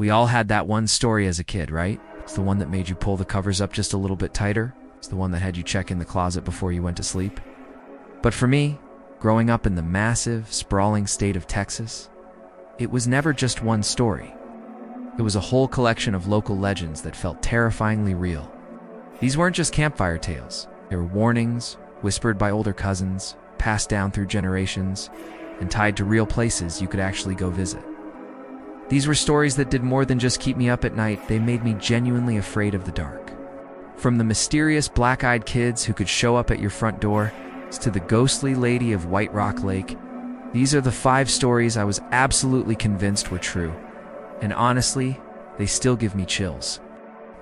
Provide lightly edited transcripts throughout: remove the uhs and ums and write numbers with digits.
We all had that one story as a kid, right? It's the one that made you pull the covers up just a little bit tighter. It's the one that had you check in the closet before you went to sleep. But for me, growing up in the massive, sprawling state of Texas, it was never just one story. It was a whole collection of local legends that felt terrifyingly real. These weren't just campfire tales. They were warnings, whispered by older cousins, passed down through generations, and tied to real places you could actually go visit. These were stories that did more than just keep me up at night. They made me genuinely afraid of the dark. From the mysterious black-eyed kids who could show up at your front door to the ghostly lady of White Rock Lake, these are the 5 stories I was absolutely convinced were true. And honestly, they still give me chills.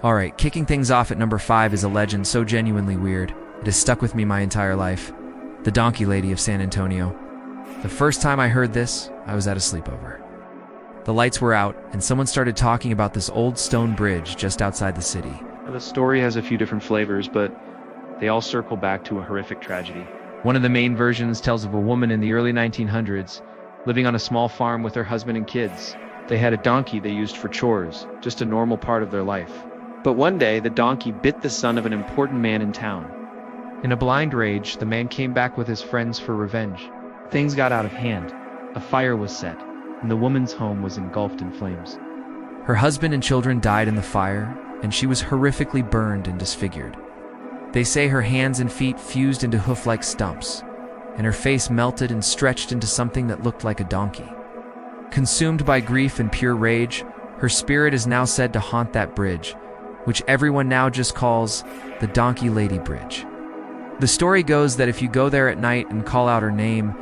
Alright, kicking things off at number 5 is a legend so genuinely weird, it has stuck with me my entire life. The Donkey Lady of San Antonio. The first time I heard this, I was at a sleepover. The lights were out, and someone started talking about this old stone bridge just outside the city. The story has a few different flavors, but they all circle back to a horrific tragedy. One of the main versions tells of a woman in the early 1900s living on a small farm with her husband and kids. They had a donkey they used for chores, just a normal part of their life. But one day, the donkey bit the son of an important man in town. In a blind rage, the man came back with his friends for revenge. Things got out of hand. A fire was set, and the woman's home was engulfed in flames. Her husband and children died in the fire, and she was horrifically burned and disfigured. They say her hands and feet fused into hoof-like stumps, and her face melted and stretched into something that looked like a donkey. Consumed by grief and pure rage, her spirit is now said to haunt that bridge, which everyone now just calls the Donkey Lady Bridge. The story goes that if you go there at night and call out her name,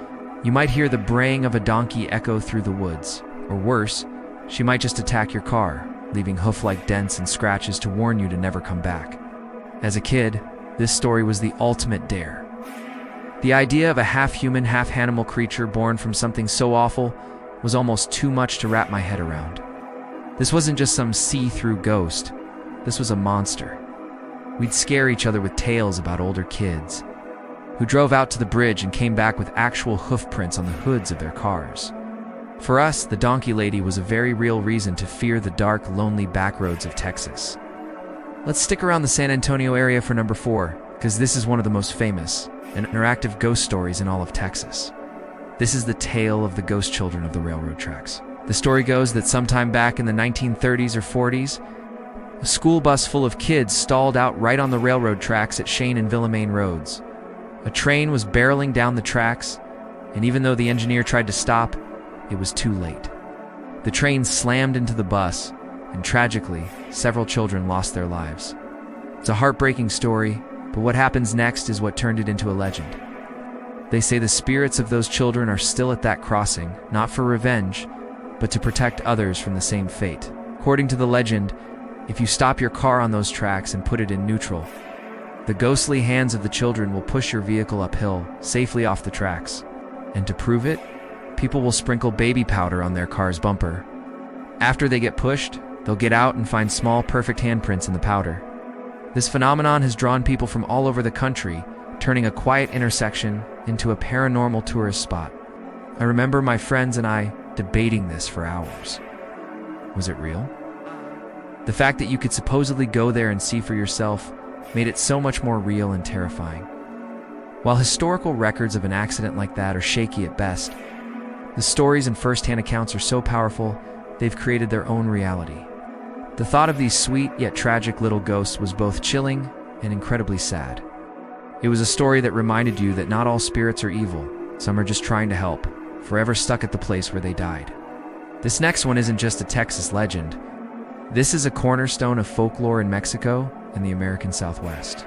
you might hear the braying of a donkey echo through the woods, or worse, she might just attack your car, leaving hoof-like dents and scratches to warn you to never come back. As a kid, this story was the ultimate dare. The idea of a half-human, half-animal creature born from something so awful was almost too much to wrap my head around. This wasn't just some see-through ghost. This was a monster. We'd scare each other with tales about older kids who drove out to the bridge and came back with actual hoof prints on the hoods of their cars. For us, the Donkey Lady was a very real reason to fear the dark, lonely backroads of Texas. Let's stick around the San Antonio area for number 4, because this is one of the most famous and interactive ghost stories in all of Texas. This is the tale of the ghost children of the railroad tracks. The story goes that sometime back in the 1930s or 40s, a school bus full of kids stalled out right on the railroad tracks at Shane and Villamain roads. A train was barreling down the tracks, and even though the engineer tried to stop, it was too late. The train slammed into the bus, and tragically, several children lost their lives. It's a heartbreaking story, but what happens next is what turned it into a legend. They say the spirits of those children are still at that crossing, not for revenge, but to protect others from the same fate. According to the legend, if you stop your car on those tracks and put it in neutral, the ghostly hands of the children will push your vehicle uphill, safely off the tracks. And to prove it, people will sprinkle baby powder on their car's bumper. After they get pushed, they'll get out and find small, perfect handprints in the powder. This phenomenon has drawn people from all over the country, turning a quiet intersection into a paranormal tourist spot. I remember my friends and I debating this for hours. Was it real? The fact that you could supposedly go there and see for yourself made it so much more real and terrifying. While historical records of an accident like that are shaky at best, the stories and first-hand accounts are so powerful, they've created their own reality. The thought of these sweet yet tragic little ghosts was both chilling and incredibly sad. It was a story that reminded you that not all spirits are evil. Some are just trying to help, forever stuck at the place where they died. This next one isn't just a Texas legend. This is a cornerstone of folklore in Mexico and the American Southwest.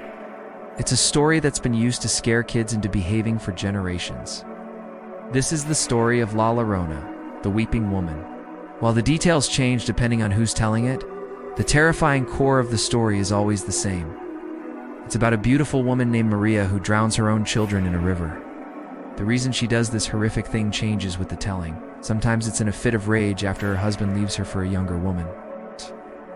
It's a story that's been used to scare kids into behaving for generations. This is the story of La Llorona, the weeping woman. While the details change depending on who's telling it, the terrifying core of the story is always the same. It's about a beautiful woman named Maria who drowns her own children in a river. The reason she does this horrific thing changes with the telling. Sometimes it's in a fit of rage after her husband leaves her for a younger woman.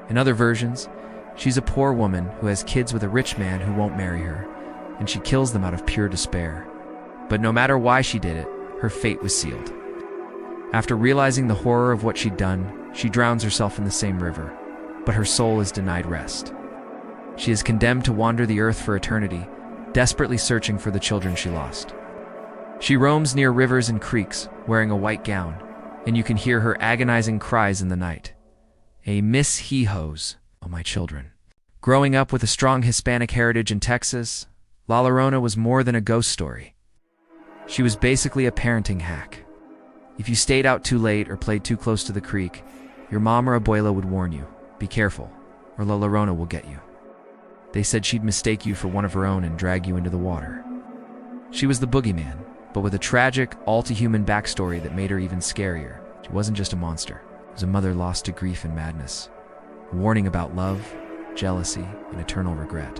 In other versions, she's a poor woman who has kids with a rich man who won't marry her, and she kills them out of pure despair. But no matter why she did it, her fate was sealed. After realizing the horror of what she'd done, She drowns herself in the same river, but her soul is denied rest. She is condemned to wander the earth for eternity, desperately searching for the children she lost. She roams near rivers and creeks, wearing a white gown, and you can hear her agonizing cries in the night. A Miss He-Hos, oh my children. Growing up with a strong Hispanic heritage in Texas, La Llorona was more than a ghost story. She was basically a parenting hack. If you stayed out too late or played too close to the creek, your mom or abuela would warn you, be careful, or La Llorona will get you. They said she'd mistake you for one of her own and drag you into the water. She was the boogeyman, but with a tragic, all-too-human backstory that made her even scarier. She wasn't just a monster. It was a mother lost to grief and madness, a warning about love, jealousy, and eternal regret.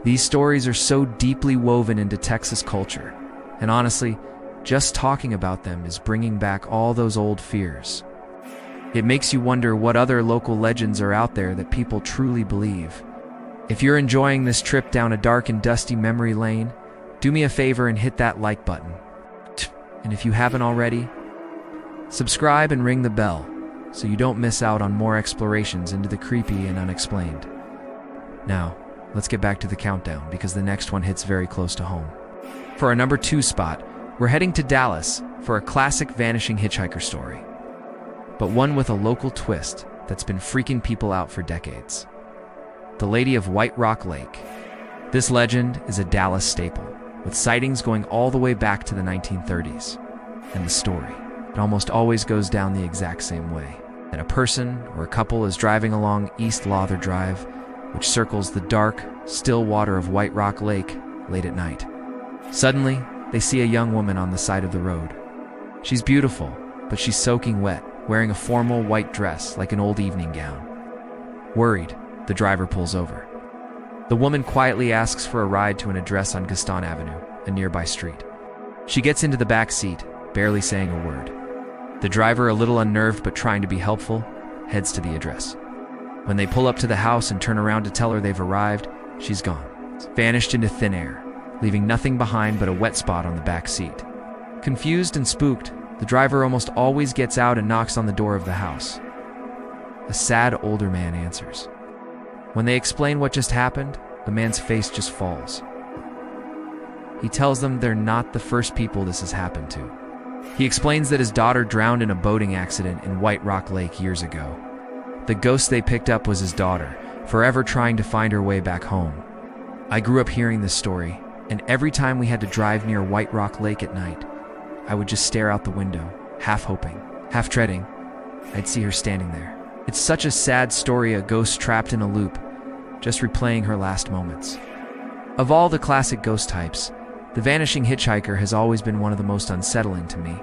These stories are so deeply woven into Texas culture, and honestly, just talking about them is bringing back all those old fears. It makes you wonder what other local legends are out there that people truly believe. If you're enjoying this trip down a dark and dusty memory lane, do me a favor and hit that like button. And if you haven't already, subscribe and ring the bell so you don't miss out on more explorations into the creepy and unexplained. Now, let's get back to the countdown because the next one hits very close to home. For our number 2 spot, we're heading to Dallas for a classic vanishing hitchhiker story, but one with a local twist that's been freaking people out for decades. The Lady of White Rock Lake. This legend is a Dallas staple, with sightings going all the way back to the 1930s. And the story, it almost always goes down the exact same way, that a person or a couple is driving along East Lawther Drive, which circles the dark, still water of White Rock Lake late at night. Suddenly, they see a young woman on the side of the road. She's beautiful, but she's soaking wet, wearing a formal white dress like an old evening gown. Worried, the driver pulls over. The woman quietly asks for a ride to an address on Gaston Avenue, a nearby street. She gets into the back seat, barely saying a word. The driver, a little unnerved but trying to be helpful, heads to the address. When they pull up to the house and turn around to tell her they've arrived, she's gone, vanished into thin air, leaving nothing behind but a wet spot on the back seat. Confused and spooked, the driver almost always gets out and knocks on the door of the house. A sad older man answers. When they explain what just happened, the man's face just falls. He tells them they're not the first people this has happened to. He explains that his daughter drowned in a boating accident in White Rock Lake years ago. The ghost they picked up was his daughter, forever trying to find her way back home. I grew up hearing this story, and every time we had to drive near White Rock Lake at night, I would just stare out the window, half hoping, half dreading I'd see her standing there. It's such a sad story, a ghost trapped in a loop, just replaying her last moments. Of all the classic ghost types, the vanishing hitchhiker has always been one of the most unsettling to me,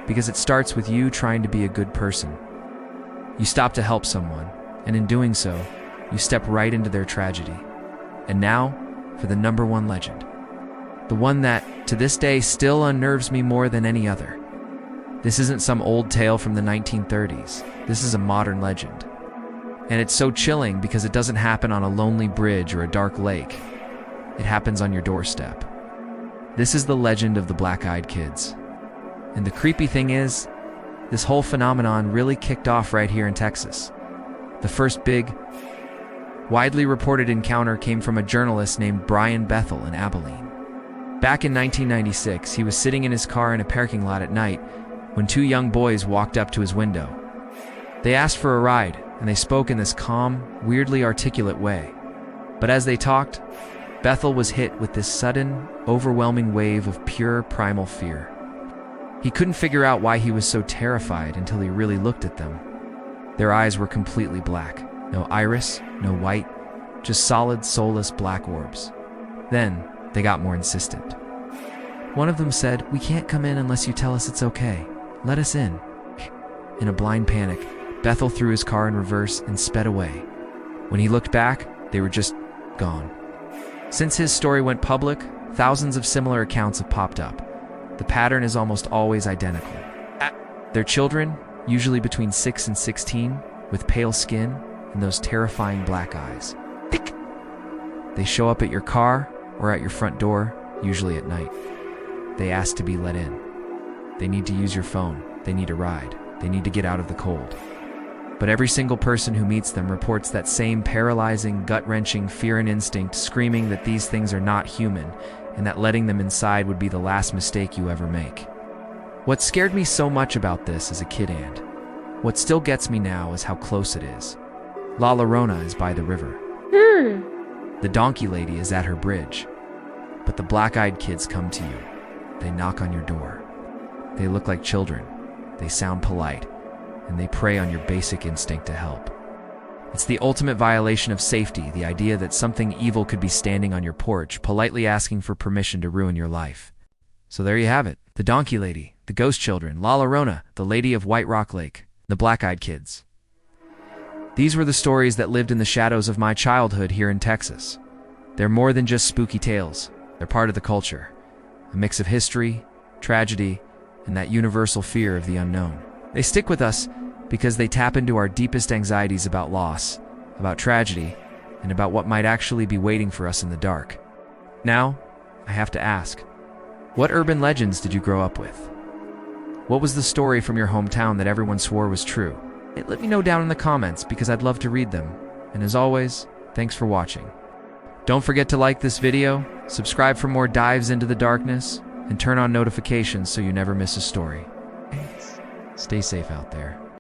because it starts with you trying to be a good person. You stop to help someone, and in doing so, you step right into their tragedy. And now, for the number 1 legend. The one that, to this day, still unnerves me more than any other. This isn't some old tale from the 1930s. This is a modern legend. And it's so chilling because it doesn't happen on a lonely bridge or a dark lake. It happens on your doorstep. This is the legend of the Black-Eyed Kids. And the creepy thing is, this whole phenomenon really kicked off right here in Texas. The first big, widely reported encounter came from a journalist named Brian Bethel in Abilene. Back in 1996, he was sitting in his car in a parking lot at night when 2 young boys walked up to his window. They asked for a ride, and they spoke in this calm, weirdly articulate way. But as they talked, Bethel was hit with this sudden, overwhelming wave of pure primal fear. He couldn't figure out why he was so terrified until he really looked at them. Their eyes were completely black. No iris, no white, just solid, soulless black orbs. Then, they got more insistent. One of them said, "We can't come in unless you tell us it's okay. Let us in." In a blind panic, Bethel threw his car in reverse and sped away. When he looked back, they were just gone. Since his story went public, thousands of similar accounts have popped up. The pattern is almost always identical. They're children, usually between 6 and 16, with pale skin and those terrifying black eyes. They show up at your car or at your front door, usually at night. They ask to be let in. They need to use your phone. They need a ride. They need to get out of the cold. But every single person who meets them reports that same paralyzing, gut-wrenching fear and instinct, screaming that these things are not human and that letting them inside would be the last mistake you ever make. What scared me so much about this as a kid, and what still gets me now, is how close it is. La Llorona is by the river. The donkey lady is at her bridge. But the black-eyed kids come to you. They knock on your door. They look like children. They sound polite. And they prey on your basic instinct to help. It's the ultimate violation of safety, the idea that something evil could be standing on your porch, politely asking for permission to ruin your life. So there you have it. The donkey lady, the ghost children, La Llorona, the lady of White Rock Lake, the black-eyed kids. These were the stories that lived in the shadows of my childhood here in Texas. They're more than just spooky tales. They're part of the culture. A mix of history, tragedy, and that universal fear of the unknown. They stick with us because they tap into our deepest anxieties about loss, about tragedy, and about what might actually be waiting for us in the dark. Now, I have to ask, what urban legends did you grow up with? What was the story from your hometown that everyone swore was true? Let me know down in the comments because I'd love to read them. And as always, thanks for watching. Don't forget to like this video, subscribe for more dives into the darkness, and turn on notifications so you never miss a story. Stay safe out there.